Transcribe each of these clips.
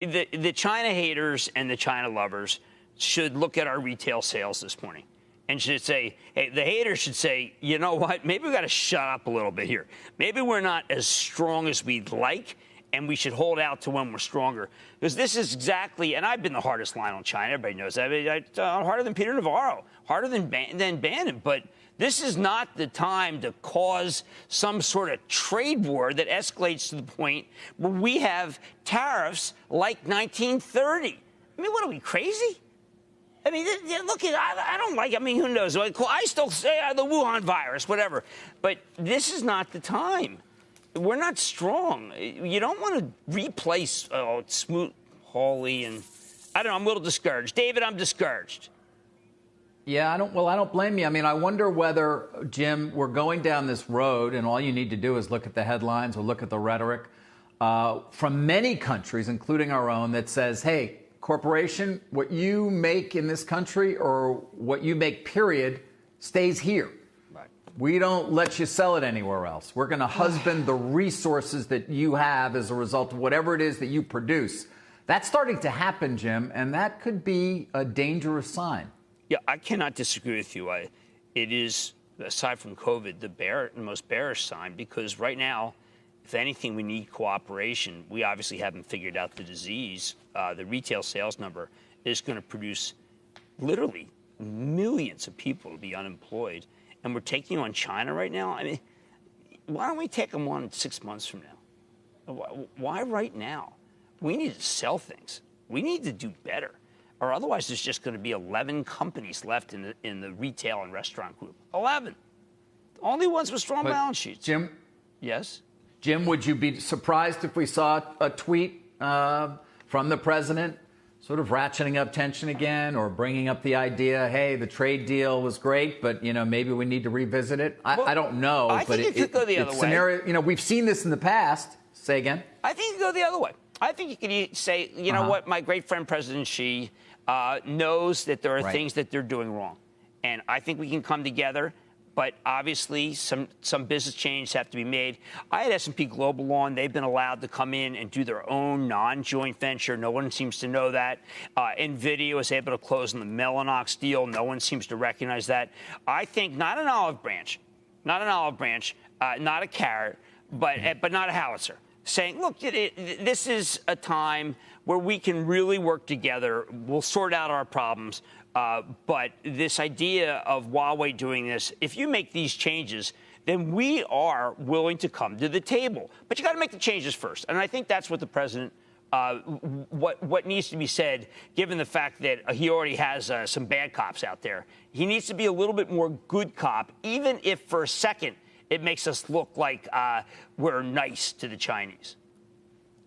The China haters and the China lovers should look at our retail sales this morning and should say, hey, the haters should say, you know what, maybe we got to shut up a little bit here. Maybe we're not as strong as we'd like, and we should hold out to when we're stronger. Because this is exactly, and I've been the hardest line on China. Everybody knows that. I'm harder than Peter Navarro, harder than Bannon. But this is not the time to cause some sort of trade war that escalates to the point where we have tariffs like 1930. I mean, what are we, crazy? I mean, look, I don't like, I mean, who knows? I still say the Wuhan virus, whatever. But this is not the time. We're not strong. You don't want to replace Smoot, Hawley, and I don't know. I'm a little discouraged. David, I'm discouraged. Yeah, I don't blame you. I mean, I wonder whether, Jim, we're going down this road, and all you need to do is look at the headlines or look at the rhetoric from many countries, including our own, that says, hey, corporation, what you make in this country or what you make, period, stays here. We don't let you sell it anywhere else. We're going to husband the resources that you have as a result of whatever it is that you produce. That's starting to happen, Jim, and that could be a dangerous sign. Yeah, I cannot disagree with you. It is, aside from COVID, the most bearish sign, because right now, if anything, we need cooperation. We obviously haven't figured out the disease. The retail sales number is going to produce literally millions of people to be unemployed. And we're taking on China right now. I mean, why don't we take them on 6 months from now? Why right now? We need to sell things. We need to do better. Or otherwise, there's just going to be 11 companies left in the retail and restaurant group. 11. Only ones with strong balance sheets. Jim? Yes? Jim, would you be surprised if we saw a tweet from the president sort of ratcheting up tension again, or bringing up the idea, hey, the trade deal was great, but, you know, maybe we need to revisit it? I don't know. I think it could go the other way. Scenario, you know, we've seen this in the past. Say again? I think it could go the other way. I think you could say, you know what, my great friend President Xi knows that there are things that they're doing wrong. And I think we can come together. But obviously, some business changes have to be made. I had S&P Global on. They've been allowed to come in and do their own non-joint venture. No one seems to know that. NVIDIA was able to close on the Mellanox deal. No one seems to recognize that. I think not an olive branch, not a carrot, but not a howitzer. Saying, look, this is a time where we can really work together. We'll sort out our problems. But this idea of Huawei doing this, if you make these changes, then we are willing to come to the table. But you got to make the changes first. And I think that's what the president, what needs to be said, given the fact that he already has some bad cops out there. He needs to be a little bit more good cop, even if for a second it makes us look like we're nice to the Chinese.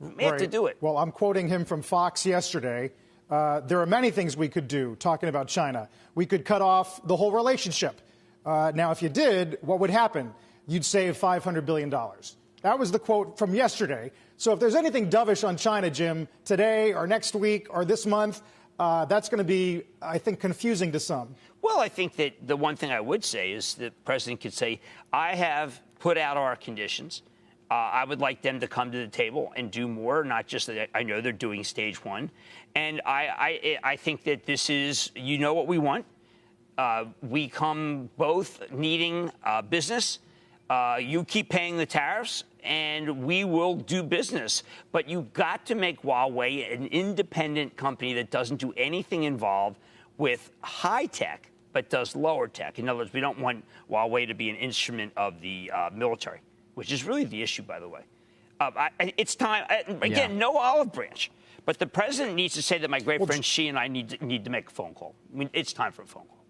We have to do it. Well, I'm quoting him from Fox yesterday. There are many things we could do, talking about China. We could cut off the whole relationship. Now, if you did, what would happen? You'd save $500 billion. That was the quote from yesterday. So if there's anything dovish on China, Jim, today or next week or this month, that's going to be, I think, confusing to some. Well, I think that the one thing I would say is the president could say, I have put out our conditions. I would like them to come to the table and do more, not just that I know they're doing stage one. And I think that this is, you know what we want. We come both needing business. You keep paying the tariffs, and we will do business. But you've got to make Huawei an independent company that doesn't do anything involved with high tech, but does lower tech. In other words, we don't want Huawei to be an instrument of the military, which is really the issue, by the way. It's time. Again, no olive branch. But the president needs to say that my great friend Xi and I need to make a phone call. I mean, it's time for a phone call.